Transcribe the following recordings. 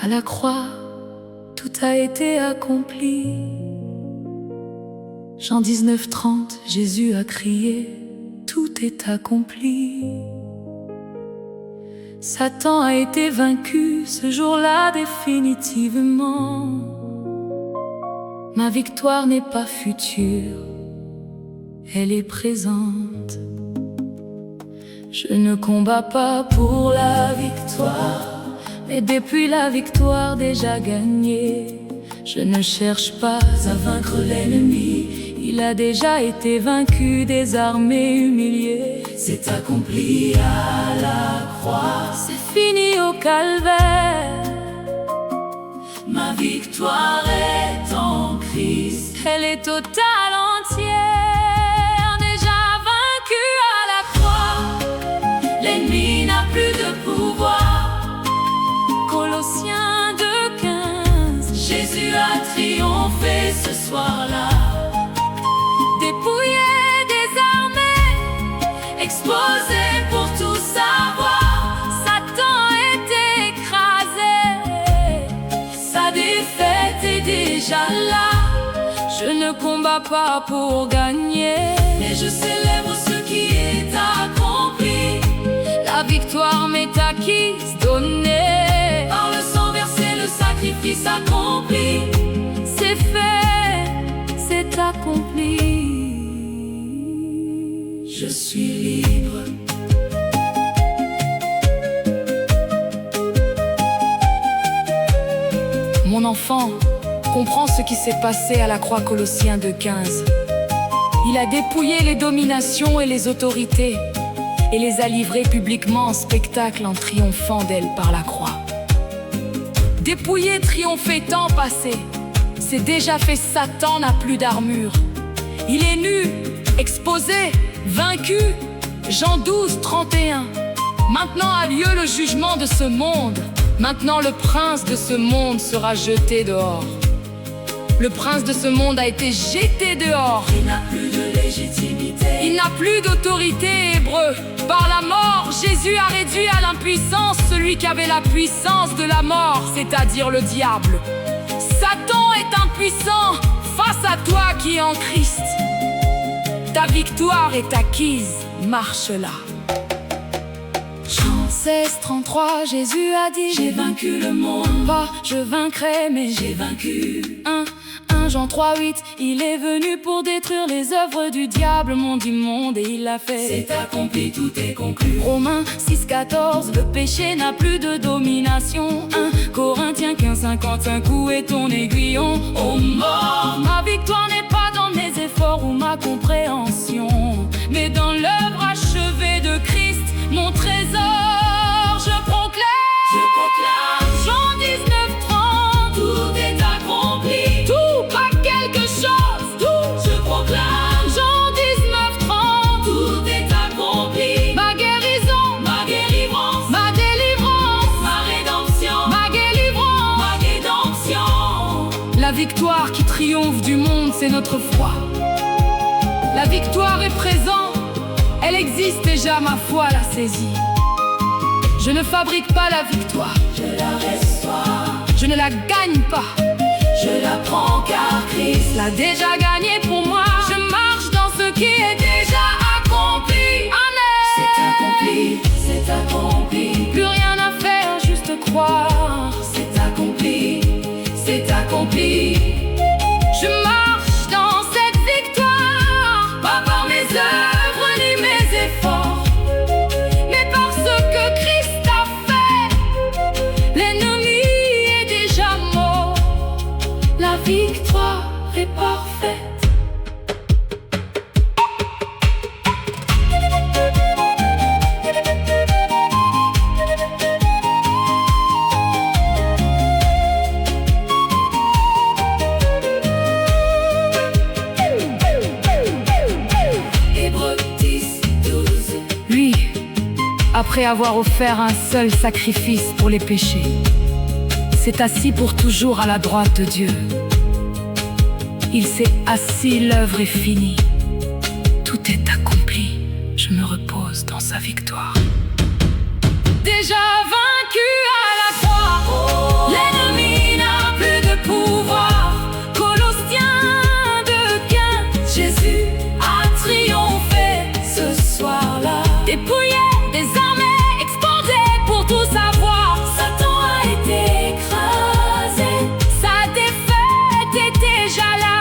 À la croix, tout a été accompli. Jean 19:30, Jésus a crié, tout est accompli. Satan a été vaincu ce jour-là définitivement. Ma victoire n'est pas future, elle est présente. Je ne combats pas pour la victoire, mais depuis la victoire déjà gagnée. Je ne cherche pas à vaincre l'ennemi, il a déjà été vaincu, désarmé, humilié. C'est accompli à la croix, c'est fini au calvaire. Ma victoire est en Christ, elle est totale, entière, déjà vaincue à la croix. L'ennemi n'a plus de pouvoir. Colossiens 2:15. Jésus a triomphé ce soir-là. Dépouillé, désarmé, exposé pour tout savoir. Satan est écrasé, sa défaite est déjà là. Je ne combats pas pour gagner, mais je célèbre ce qui est accompli. La victoire m'est acquise, donnée. Par le sang versé, le sacrifice accompli. C'est fait, c'est accompli. Je suis libre. Mon enfant, comprends ce qui s'est passé à la croix. Colossiens 2:15. Il a dépouillé les dominations et les autorités et les a livrées publiquement en spectacle en triomphant d'elles par la croix. Dépouillé, triomphé, temps passé, c'est déjà fait. Satan n'a plus d'armure. Il est nu, exposé, vaincu. Jean 12:31. Maintenant a lieu le jugement de ce monde. Maintenant le prince de ce monde sera jeté dehors. Le prince de ce monde a été jeté dehors. Il n'a plus de légitimité. Il n'a plus d'autorité, hébreu. Par la mort, Jésus a réduit à l'impuissance celui qui avait la puissance de la mort, c'est-à-dire le diable. Satan est impuissant face à toi qui es en Christ. Ta victoire est acquise, marche-la. Jean 16:33, Jésus a dit: j'ai vaincu le monde. Pas je vaincrai, mais j'ai vaincu. 1 Jean 3:8, il est venu pour détruire les œuvres du diable, monde immonde, et il l'a fait. C'est accompli, tout est conclu. Romains 6:14, le péché n'a plus de domination. 1 Corinthiens 15:55, où est ton aiguillon? Ô mort, ma victoire n'est pas dans mes efforts ou ma compréhension, mais dans l'œuvre achevée de Christ, mon trésor, je proclame. Jean 19:30, tout est accompli. Tout, pas quelque chose, tout, je proclame. Jean 19:30, tout est accompli. Ma guérison, ma délivrance, ma rédemption, ma rédemption. La victoire qui triomphe du monde, c'est notre foi. La victoire est présente, elle existe déjà, ma foi l'a saisie. Je ne fabrique pas la victoire, je la reçois. Je ne la gagne pas, je la prends car Christ l'a déjà gagnée pour moi. Je marche dans ce qui est déjà accompli. Amen. C'est accompli, c'est accompli. Plus rien à faire, juste croire. C'est accompli, c'est accompli. Je marche dans cette victoire, pas par mes œuvres ni mes efforts, mais par ce que Christ a fait. L'ennemi est déjà mort, la victoire est parfaite. Après avoir offert un seul sacrifice pour les péchés, s'est assis pour toujours à la droite de Dieu. Il s'est assis, l'œuvre est finie. Tout est accompli. Je me repose dans sa victoire. Déjà vaincu à la croix. L'ennemi n'a plus de pouvoir. Colossiens 2:15. Jésus a triomphé ce soir-là. Dépouillé, désarmé, exposé pour tout savoir. Satan a été écrasé. Sa défaite est déjà là.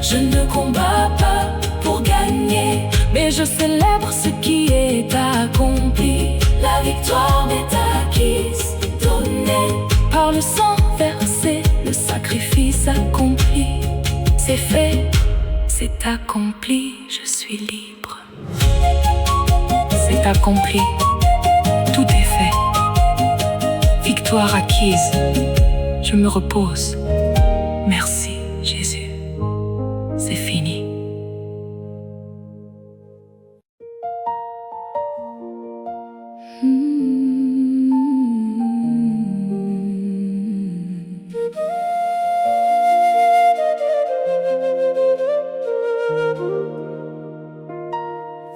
Je ne combats pas pour gagner, mais je célèbre ce qui est accompli. La victoire m'est acquise, donnée par le sang versé, le sacrifice accompli. C'est fait, c'est accompli, je suis libre. C'est accompli, tout est fait. Victoire acquise, je me repose. Merci Jésus, c'est fini.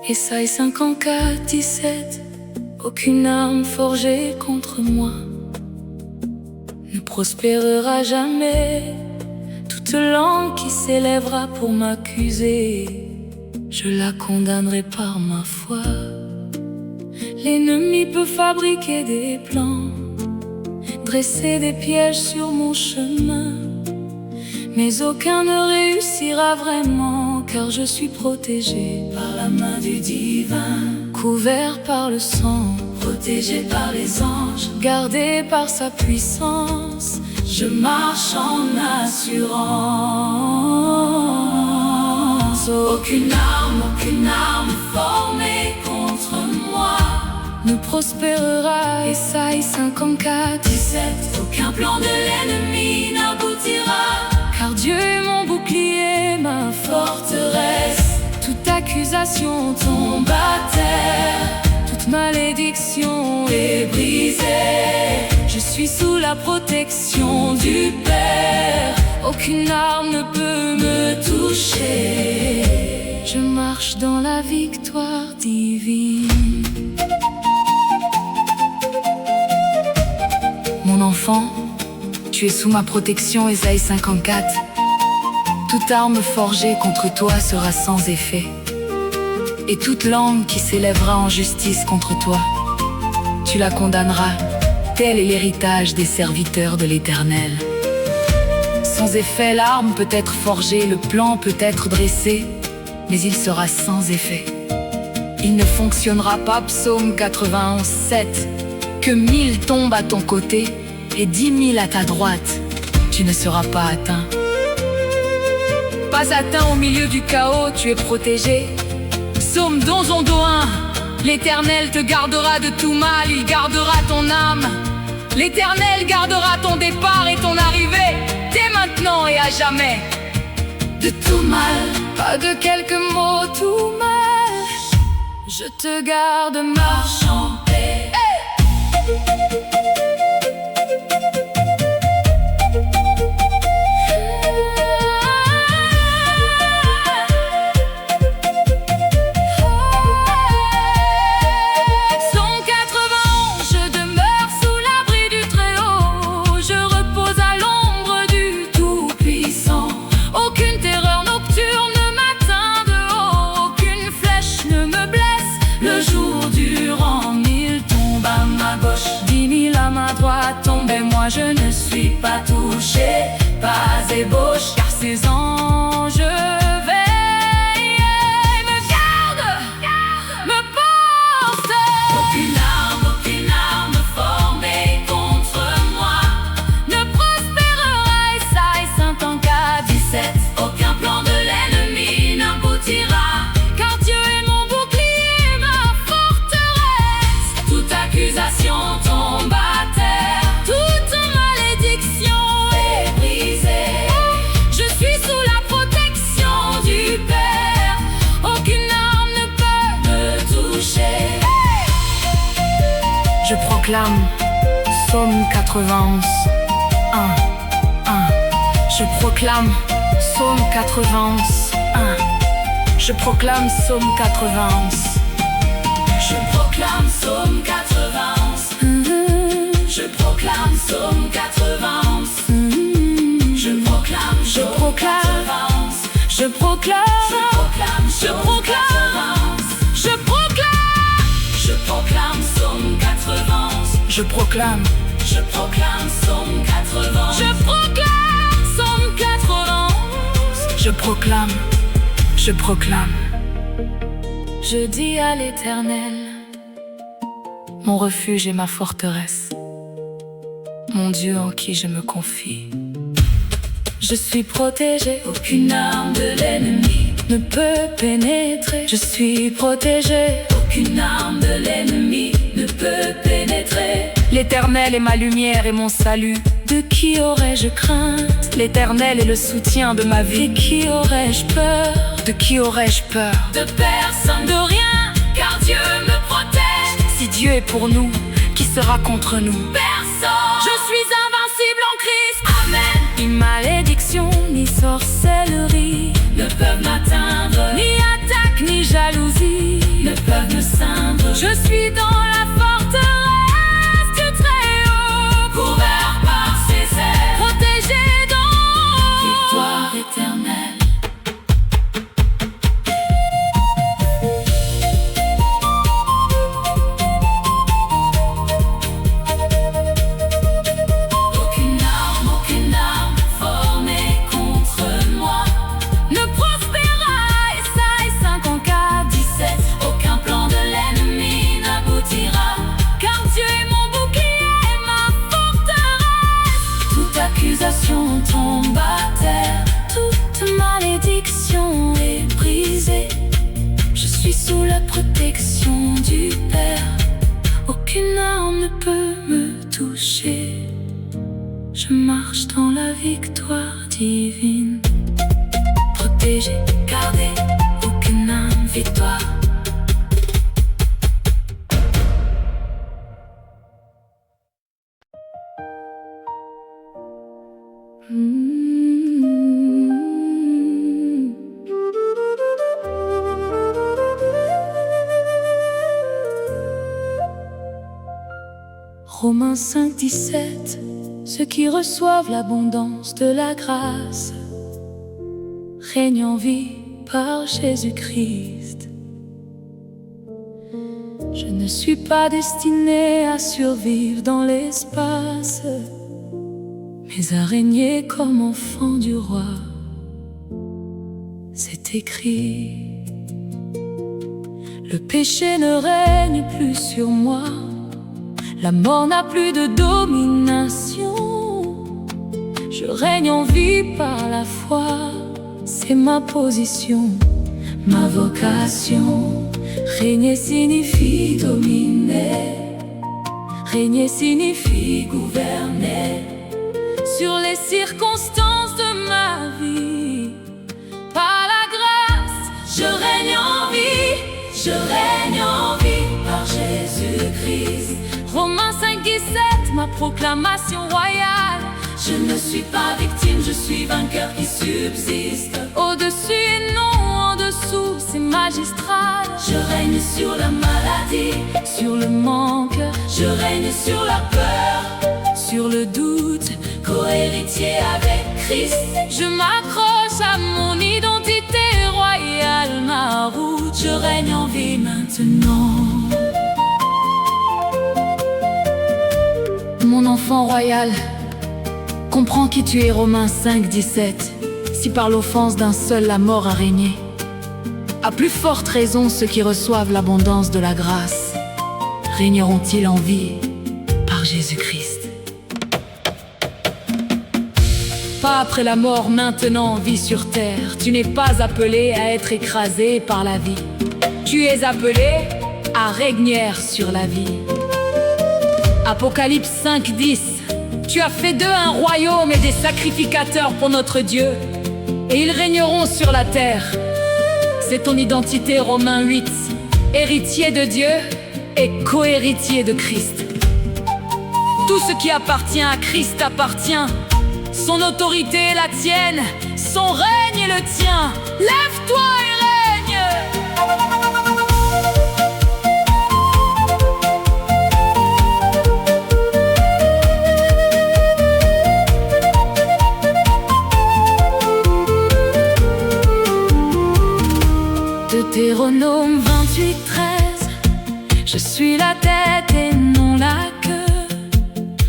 Ésaïe 54:17. Aucune arme forgée contre moi ne prospérera jamais. Toute langue qui s'élèvera pour m'accuser, je la condamnerai par ma foi. L'ennemi peut fabriquer des plans, dresser des pièges sur mon chemin, mais aucun ne réussira vraiment, car je suis protégé par la main du divin, couvert par le sang, protégé par les anges, gardé par sa puissance. Je marche en assurance. Aucune arme formée contre moi ne prospérera. Ésaïe 54:17. Aucun plan de l'ennemi n'aboutira, car Dieu est mon bouclier, ma forteresse. Toute accusation tombe à terre, toute malédiction est brisée. Je suis sous la protection du Père. Aucune arme ne peut me toucher. Je marche dans la victoire divine. Mon enfant, tu es sous ma protection, Ésaïe 54. Toute arme forgée contre toi sera sans effet, et toute langue qui s'élèvera en justice contre toi, tu la condamneras. Tel est l'héritage des serviteurs de l'Éternel. Sans effet, l'arme peut être forgée, le plan peut être dressé, mais il sera sans effet. Il ne fonctionnera pas. Psaume 91:7. Que 1000 tombent à ton côté et 10 000 à ta droite, tu ne seras pas atteint. Pas atteint au milieu du chaos, tu es protégé. Psaume 1. L'Éternel te gardera de tout mal, il gardera ton âme. L'Éternel gardera ton départ et ton arrivée, dès maintenant et à jamais. De tout mal, pas de quelques mots, tout mal. Je te garde, marche en paix. Je ne suis pas touché, pas ébauche, car ces anges veillent et me gardent, me portent. Aucune arme formée contre moi ne prospérera. Ésaïe 54:17. Aucun plan de l'ennemi n'aboutira, car Dieu est mon bouclier, ma forteresse. Toute accusation tombe à terre. Je proclame Psaume 91, 1. Je proclame Psaume 91, 1. Je proclame Psaume 91. Je proclame Psaume 91. Je proclame Psaume 91. Je proclame, je proclame, je proclame, je proclame, je proclame, je proclame Psaume 91. Je proclame Psaume 91. Je proclame Psaume 91. Je proclame, je proclame. Je dis à l'Éternel, mon refuge et ma forteresse, mon Dieu en qui je me confie. Je suis protégé, aucune arme de l'ennemi ne peut pénétrer. Je suis protégé, aucune arme de l'ennemi ne peut pénétrer. L'Éternel est ma lumière et mon salut. De qui aurais-je crainte? L'Éternel est le soutien de ma vie. De qui aurais-je peur? De qui aurais-je peur? De personne, de rien, car Dieu me protège. Si Dieu est pour nous, qui sera contre nous? Personne. Je suis invincible en Christ. Amen. Ni malédiction, ni sorcellerie ne peuvent m'atteindre. Ni attaque, ni jalousie ne peuvent me ceindre. Je suis dans la forteresse du Très-Haut, couvert par ses ailes, protégé dans victoire éternelle. Tombe à terre, toute malédiction est brisée. Je suis sous la protection du Père. Aucune arme ne peut me toucher. Je marche dans la victoire divine. Protégé, gardé, aucune arme, victoire. Romains 5, 17. Ceux qui reçoivent l'abondance de la grâce règnent en vie par Jésus-Christ. Je ne suis pas destiné à survivre dans l'espace, mais à régner comme enfant du roi. C'est écrit. Le péché ne règne plus sur moi. La mort n'a plus de domination. Je règne en vie par la foi. C'est ma position, ma vocation. Régner signifie dominer. Régner signifie gouverner sur les circonstances de ma vie. Par la grâce, je règne en vie. Je règne en vie par Jésus-Christ. Romains 5, 17, ma proclamation royale. Je ne suis pas victime, je suis vainqueur qui subsiste. Au-dessus et non en dessous, c'est magistral. Je règne sur la maladie, sur le manque. Je règne sur la peur, sur le doute. Co-héritier avec Christ. Je m'accroche à mon identité royale, ma route. Je règne en vie maintenant. Mon enfant royal, comprends qui tu es. Romains 5, 17. Si par l'offense d'un seul la mort a régné, à plus forte raison ceux qui reçoivent l'abondance de la grâce régneront-ils en vie par Jésus-Christ. Pas après la mort, maintenant en vie sur terre. Tu n'es pas appelé à être écrasé par la vie. Tu es appelé à régner sur la vie. Apocalypse 5, 10. Tu as fait d'eux un royaume et des sacrificateurs pour notre Dieu, et ils régneront sur la terre. C'est ton identité. Romains 8. Héritier de Dieu et co-héritier de Christ. Tout ce qui appartient à Christ t'appartient. Son autorité est la tienne, son règne est le tien. Lève-toi et règne. Je suis la tête et non la queue,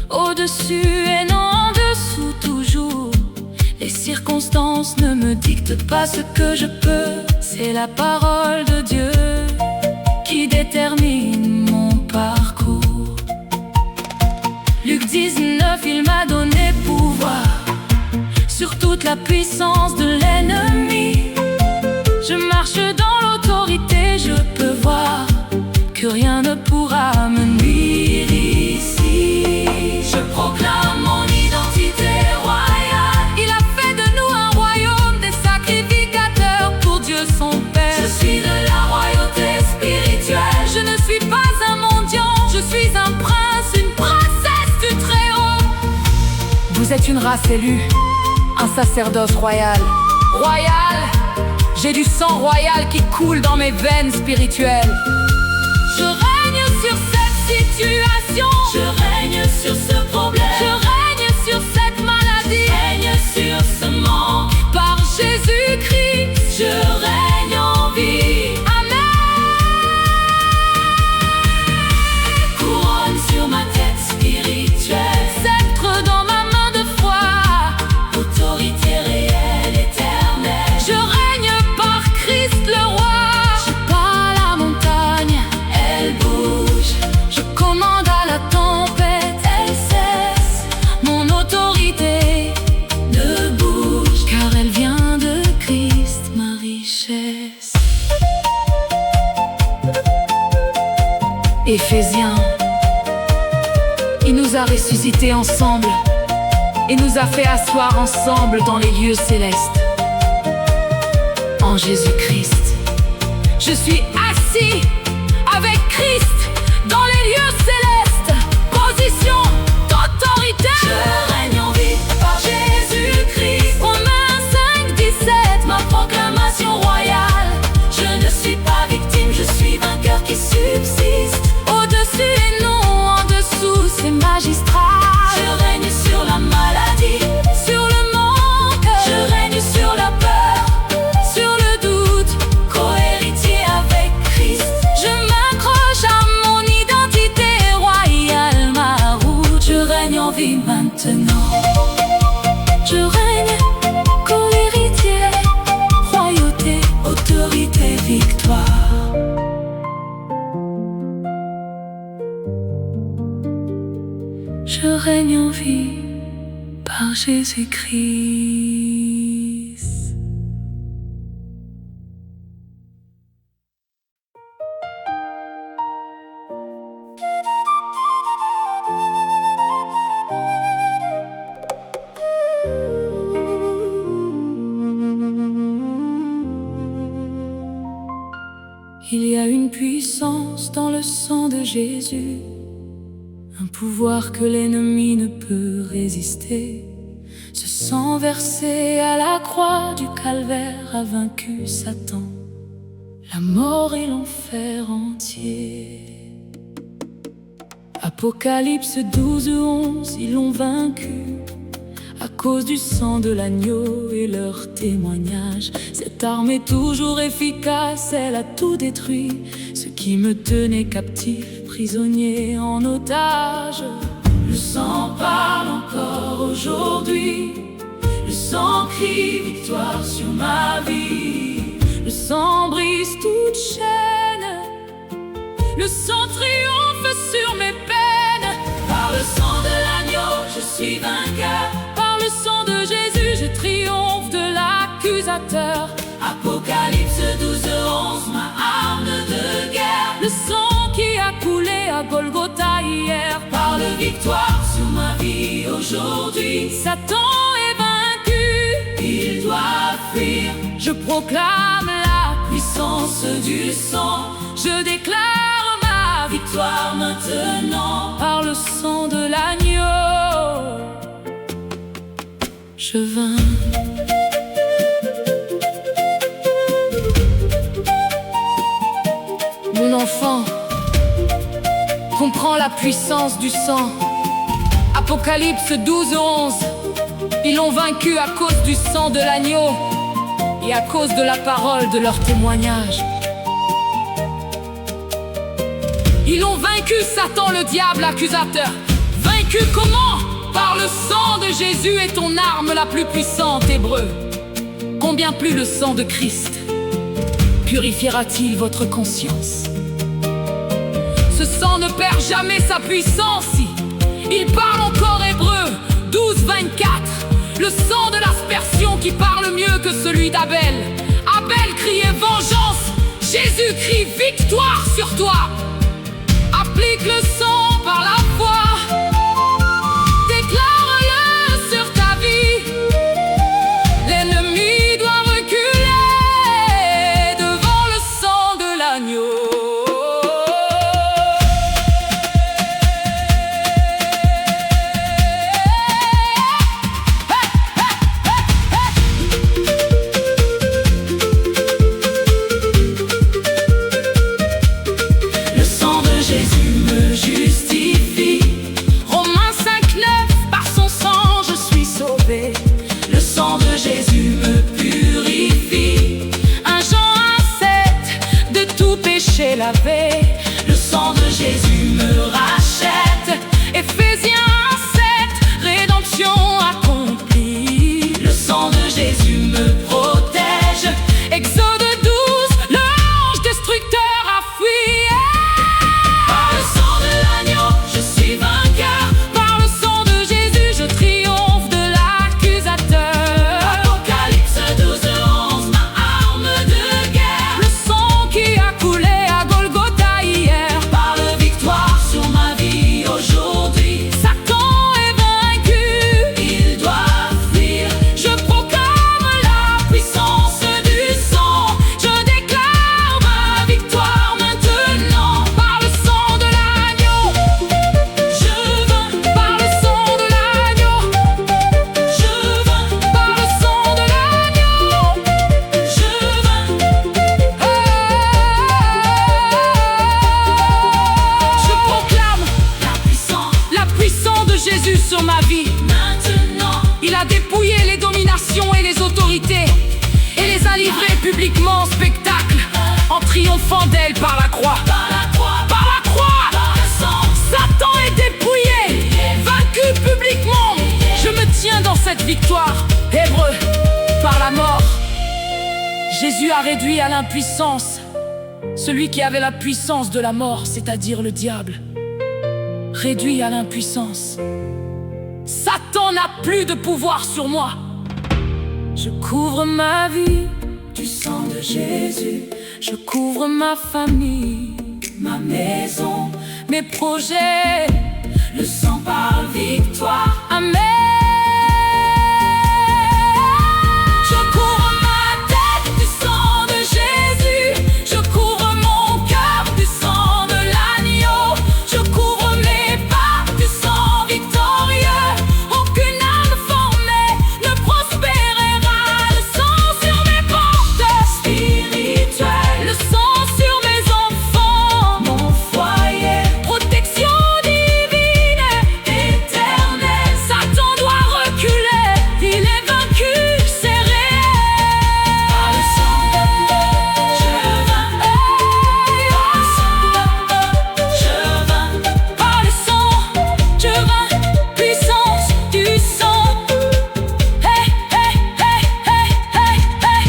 au-dessus et non en dessous toujours. Les circonstances ne me dictent pas ce que je peux. C'est la parole de Dieu qui détermine mon parcours. Luc 19, il m'a donné pouvoir sur toute la puissance de l'ennemi. Je marche dans l'autorité, je peux voir que rien ne pourra me nuire ici. Je proclame mon identité royale. Il a fait de nous un royaume des sacrificateurs pour Dieu son Père. Je suis de la royauté spirituelle. Je ne suis pas un mendiant, je suis un prince, une princesse du Très-Haut. Vous êtes une race élue, un sacerdoce royal. Royal, j'ai du sang royal qui coule dans mes veines spirituelles. Je règne sur cette situation. Je règne sur ce problème. Je règne sur cette maladie. Je règne sur ce manque. Par Jésus-Christ, je règne en vie. Amen. Couronne sur ma tête spirituelle. Sceptre dans ma main de foi. Autorité réelle, éternelle. Je règne par Christ le roi. Je parle à la montagne, elle bouge. Je commande à la tempête, elle cesse. Mon autorité ne bouge, car elle vient de Christ, ma richesse. Éphésiens, il nous a ressuscités ensemble et nous a fait asseoir ensemble dans les lieux célestes. En Jésus-Christ, je suis assis avec Christ dans les lieux célestes. Position d'autorité. Je règne en vie par Jésus-Christ. Romains 5:17, ma proclamation royale. Je ne suis pas victime, je suis vainqueur qui subsiste. Au-dessus et non en dessous, c'est magistral. Je règne sur la maladie, sur le manque. Je règne sur la peur, sur le doute, co-héritier avec Christ. Je m'accroche à mon identité royale, ma route. Je règne en vie maintenant. Je règne, co-héritier, royauté, autorité, victoire. Je règne en vie par Jésus-Christ. Il y a une puissance dans le sang de Jésus, un pouvoir que l'ennemi ne peut résister. Ce sang versé à la croix du calvaire a vaincu Satan, la mort et l'enfer entier. Apocalypse 12:11, ils l'ont vaincu à cause du sang de l'agneau et leur témoignage. Cette arme est toujours efficace, elle a tout détruit. Ce qui me tenait captif, prisonnier en otage. Le sang parle encore aujourd'hui. Le sang crie victoire sur ma vie. Le sang brise toute chaîne. Le sang triomphe sur mes peines. Par le sang de l'agneau, je suis vainqueur. Par le sang de Jésus, je triomphe de l'accusateur. Apocalypse 12:11, ma arme de guerre. Le sang qui a coulé à Golgotha hier parle victoire sur ma vie aujourd'hui. Satan est vaincu, il doit fuir. Je proclame la puissance du sang. Je déclare ma victoire maintenant. Par le sang de l'agneau, je vins. Mon enfant, comprends la puissance du sang. Apocalypse 12:11, ils l'ont vaincu à cause du sang de l'agneau et à cause de la parole de leur témoignage. Ils ont vaincu Satan, le diable accusateur. Vaincu comment? Par le sang de Jésus est ton arme la plus puissante, Hébreu. Combien plus le sang de Christ purifiera-t-il votre conscience? Ce sang ne perd jamais sa puissance. Il parle encore, Hébreu 12, 24. Le sang de l'aspersion qui parle mieux que celui d'Abel. Abel criait vengeance, Jésus crie victoire sur toi. Applique le sang par la foi. Déclare-le sur ta vie. L'ennemi doit reculer devant le sang de l'agneau. Lavé. Le sang de Jésus me rachète. Éphésiens 7, rédemption accomplie. Le sang de Jésus me protège. Exode 12, l'ange destructeur a fui. Par le sang de l'agneau, je suis vainqueur. Par le sang de Jésus, je triomphe de l'accusateur. Apocalypse 12, 11, ma arme de guerre. Le sang qui a coulé sur ma vie. Maintenant, il a dépouillé les dominations et les autorités et les a livrées publiquement en spectacle, en triomphant d'elles par la croix. Par la croix, par la croix, par le sang. Satan est dépouillé, vaincu publiquement. Je me tiens dans cette victoire, Hébreu, par la mort. Jésus a réduit à l'impuissance celui qui avait la puissance de la mort, c'est-à-dire le diable. Réduit à l'impuissance. Satan n'a plus de pouvoir sur moi. Je couvre ma vie du sang de Jésus. Je couvre ma famille, ma maison, mes projets. Le sang par victoire. Amen. Je couvre ma tête du sang de Jésus. Je couvre mon cœur du sang de l'agneau. Je couvre mes pas du sang victorieux. Aucune arme formée ne prospérera. Le sang sur mes portes spirituelles. Le sang sur mes enfants, mon foyer. Protection divine, éternelle. Satan doit reculer, il est vaincu, c'est réel. Par le sang, je vins. Par le sang, je vins. Par le sang, je vins. Puissance du sang. Hey, hey, hey, hey, hey, hey.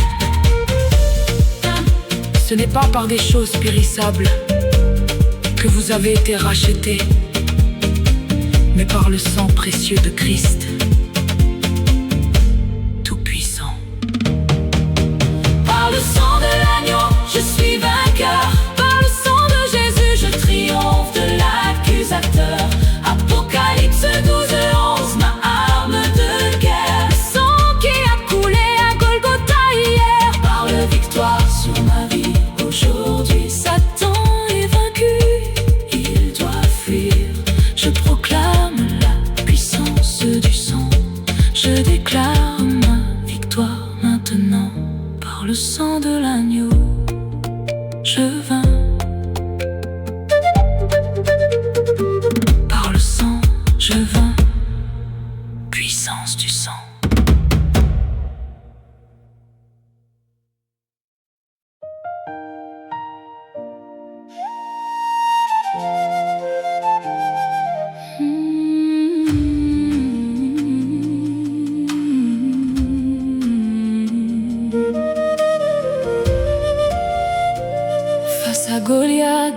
Ce n'est pas par des choses périssables que vous avez été rachetés, mais par le sang précieux de Christ, tout-puissant. Par le sang de l'agneau, je suis vainqueur. Par le sang de Jésus, je triomphe de l'accusateur. Apocalypse 12, 11, ma arme de guerre. Le sang qui a coulé à Golgotha hier parle victoire sur ma vie aujourd'hui. Satan est vaincu, il doit fuir. Je proclame la puissance du sang. Je déclare ma victoire maintenant. Par le sang de l'agneau, je vins. Par le sang, je vins. Puissance du sang.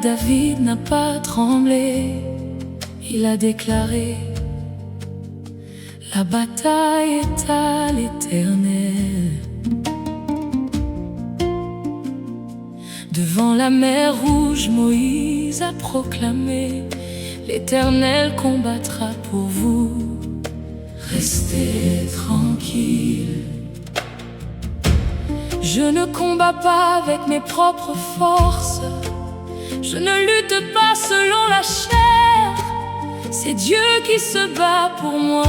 David n'a pas tremblé. Il a déclaré: la bataille est à l'Éternel. Devant la mer Rouge, Moïse a proclamé: l'Éternel combattra pour vous. Restez tranquille. Je ne combats pas avec mes propres forces. Je ne lutte pas selon la chair. C'est Dieu qui se bat pour moi,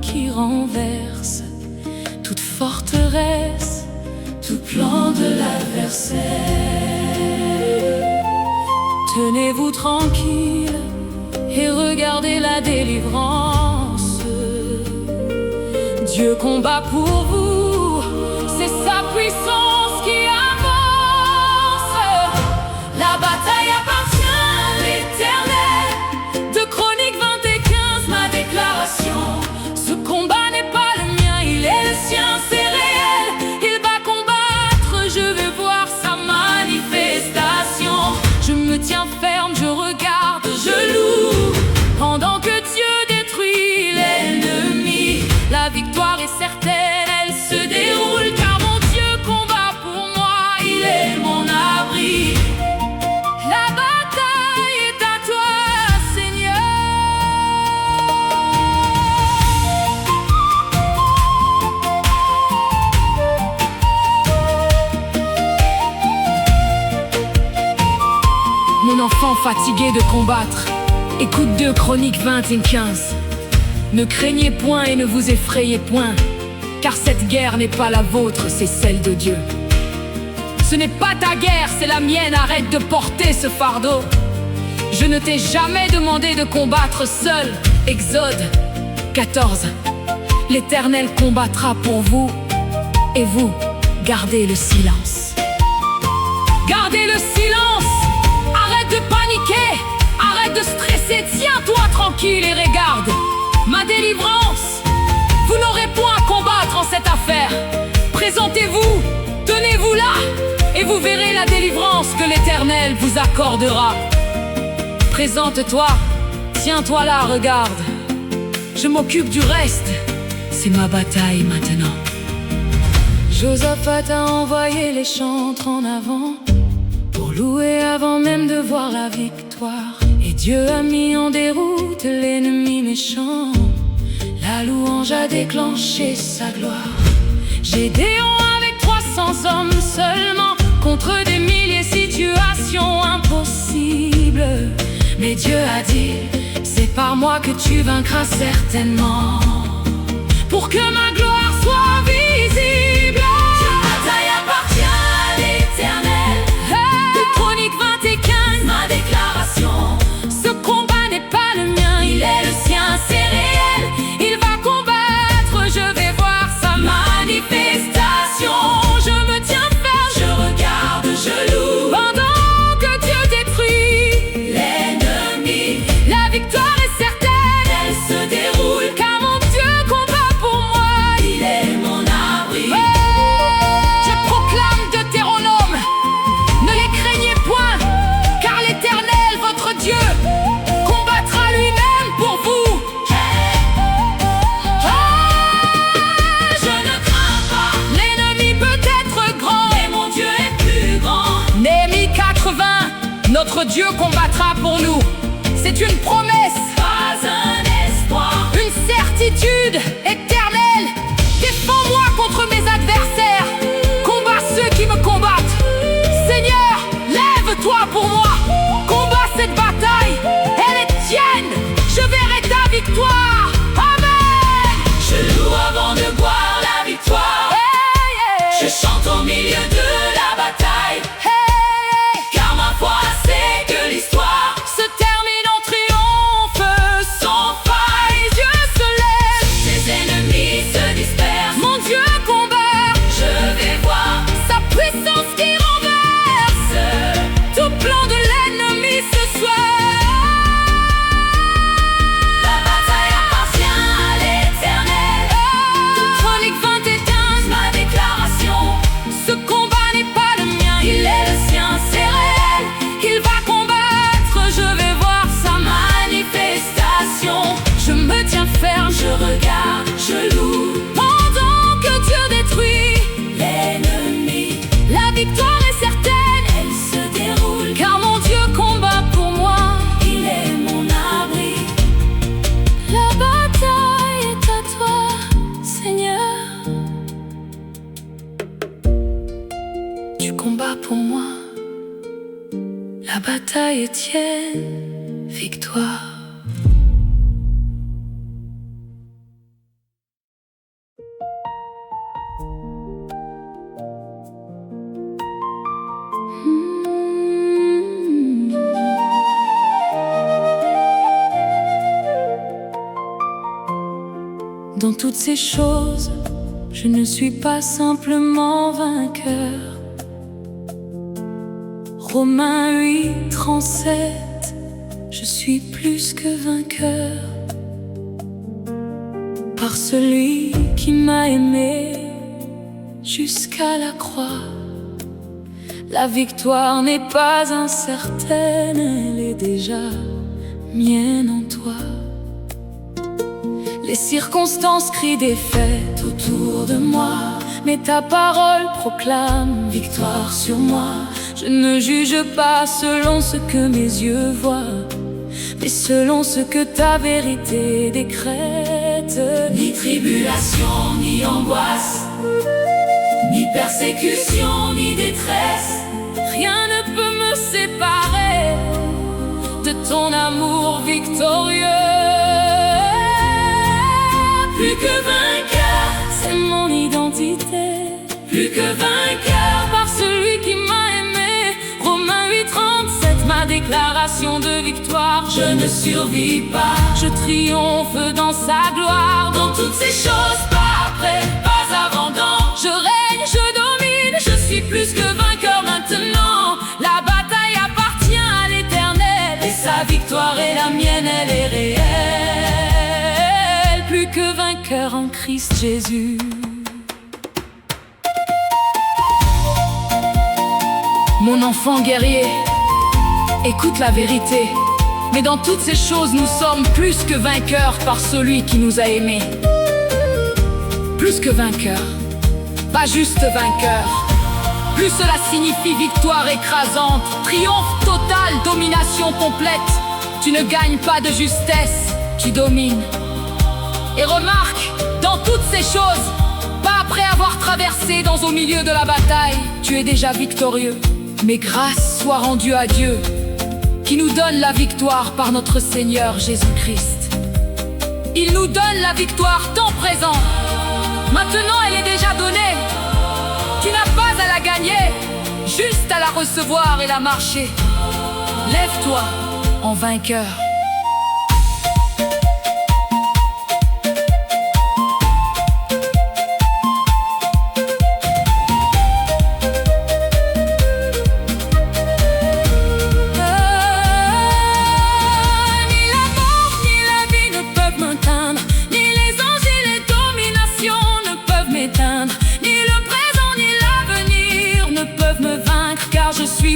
qui renverse toute forteresse, tout plan de l'adversaire. Tenez-vous tranquille et regardez la délivrance. Dieu combat pour vous, c'est sa puissance qui avance. La bataille appartient à l'Éternel. De Chroniques 20 et 15, ma déclaration. Ce combat n'est pas le mien, il est le sien, c'est réel. Il va combattre, je vais voir sa manifestation. Je me tiens ferme, je regarde, je loue, pendant que Dieu détruit l'ennemi. La victoire est certaine, elle se déroule, car mon Dieu combat pour moi, il est mon abri. La bataille est à toi, Seigneur. Mon enfant fatigué de combattre, écoute 2 Chroniques 20 et 15. Ne craignez point et ne vous effrayez point, car cette guerre n'est pas la vôtre, c'est celle de Dieu. Ce n'est pas ta guerre, c'est la mienne, arrête de porter ce fardeau. Je ne t'ai jamais demandé de combattre seul. Exode 14. L'Éternel combattra pour vous, et vous, gardez le silence. Gardez le silence. Arrête de paniquer, arrête de stresser, tiens-toi tranquille et regarde ma délivrance. Vous n'aurez point à combattre en cette affaire. Présentez-vous, tenez-vous là, et vous verrez la délivrance que l'Éternel vous accordera. Présente-toi, tiens-toi là, regarde. Je m'occupe du reste, c'est ma bataille maintenant. Josaphat a envoyé les chantres en avant, pour louer avant même de voir la victoire. Et Dieu a mis en déroute l'ennemi méchant. La louange a déclenché sa gloire. Gédéon avec 300 hommes seulement, contre des milliers, situations impossibles. Mais Dieu a dit: c'est par moi que tu vaincras certainement, pour que ma gloire soit visible. La bataille appartient à l'Éternel. De Chroniques 20 et 15, ma déclaration. Ce combat n'est pas le mien, il est le sien, c'est réel. Il va combattre, je vais voir sa manifestation. Je me tiens ferme, je regarde, je loue, pendant que Dieu détruit l'ennemi. La victoire est certaine, elle se déroule, car mon Dieu combat pour moi, il est mon abri. Je proclame Deutéronome: ne les craignez point, car l'Éternel, votre Dieu, combattra lui-même pour vous. Je ne crains pas, l'ennemi peut être grand, mais mon Dieu est plus grand. Néhémie 4:20, notre Dieu combattra pour nous. C'est une promesse, pas un espoir, une certitude éternelle. Défends-moi contre mes adversaires, combat ceux qui me combattent. Seigneur, lève-toi pour moi, combat cette bataille, elle est tienne. Je verrai ta victoire, amen. Je loue avant de voir la victoire. Je chante au milieu de la bataille, car ma foi sait que l'histoire se termine en triomphe, sans faille. Dieu se lève, ses pour moi. La bataille est tienne, victoire. Dans toutes ces choses, je ne suis pas simplement vainqueur. Romains 8, 37, je suis plus que vainqueur. Par celui qui m'a aimé jusqu'à la croix. La victoire n'est pas incertaine, elle est déjà mienne en toi. Les circonstances crient défaite autour de moi, mais ta parole proclame victoire sur moi. Je ne juge pas selon ce que mes yeux voient, mais selon ce que ta vérité décrète. Ni tribulation, ni angoisse, ni persécution, ni détresse, rien ne peut me séparer de ton amour victorieux. Plus que vainqueur, c'est mon identité. Plus que vainqueur, par celui qui m'a aimé. Romains 8, 37, ma déclaration de victoire. Je ne survis pas, je triomphe dans sa gloire. Dans toutes ces choses, pas après, pas avant, dans. Je règne, je domine, je suis plus que vainqueur maintenant. La bataille appartient à l'Éternel, et sa victoire est la mienne, elle est réelle. Plus que vainqueur en Christ Jésus. Mon enfant guerrier, écoute la vérité. Mais dans toutes ces choses, nous sommes plus que vainqueurs par celui qui nous a aimés. Plus que vainqueurs, pas juste vainqueurs. Plus cela signifie victoire écrasante, triomphe total, domination complète. Tu ne gagnes pas de justesse, tu domines. Et remarque, dans toutes ces choses, pas après avoir traversé au milieu de la bataille, tu es déjà victorieux. Mais grâce soit rendue à Dieu, qui nous donne la victoire par notre Seigneur Jésus-Christ. Il nous donne la victoire temps présent. Maintenant elle est déjà donnée. Tu n'as pas à la gagner, juste à la recevoir et la marcher. Lève-toi en vainqueur.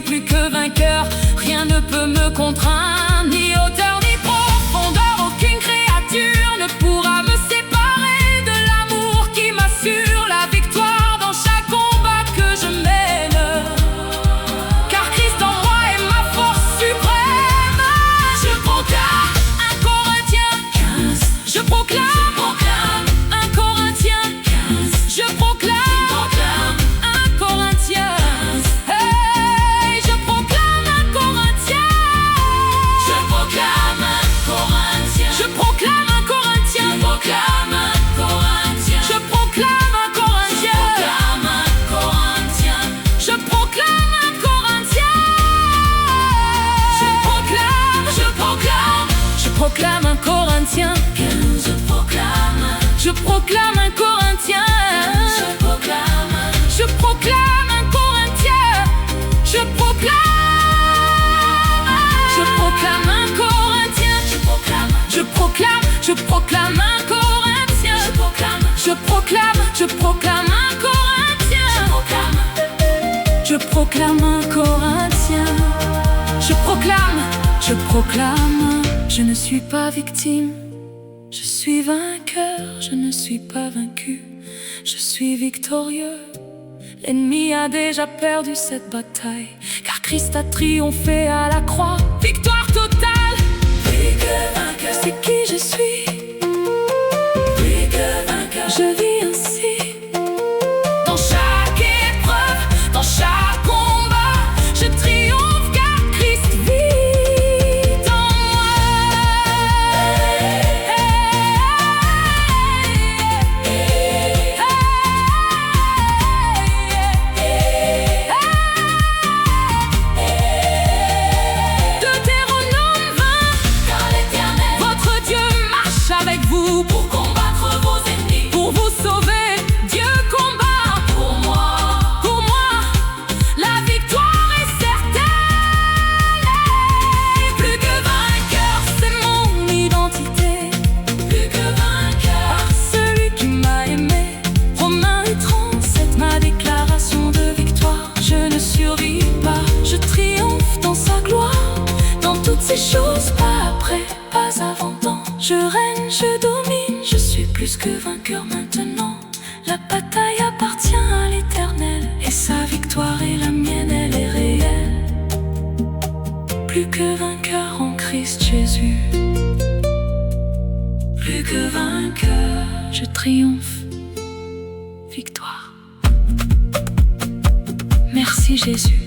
Plus que vainqueur, rien ne peut me contraindre, ni hauteur ni profondeur, aucune créature ne pourra me séparer de l'amour qui m'assure la victoire dans chaque combat que je mène. Car Christ en moi est ma force suprême. Je proclame 1 Corinthiens 15. Je proclame 1 Corinthiens 15. Je proclame 1 Corinthiens. Proclame 1 Corinthiens 15, je proclame 1 Corinthiens, je proclame 1 Corinthiens, je proclame 1 Corinthiens, je proclame 1 Corinthiens, je proclame 1 Corinthiens, je proclame 1 Corinthiens, je proclame. Je ne suis pas victime, je suis vainqueur, je ne suis pas vaincu, je suis victorieux. L'ennemi a déjà perdu cette bataille, car Christ a triomphé à la croix. Victoire totale, plus que vainqueur, c'est qui je suis. Plus que vainqueur, je vis ainsi. Dans chaque épreuve, dans chaque combat, Plus que vainqueur en Christ Jésus. Plus que vainqueur, je triomphe. Victoire. Merci Jésus.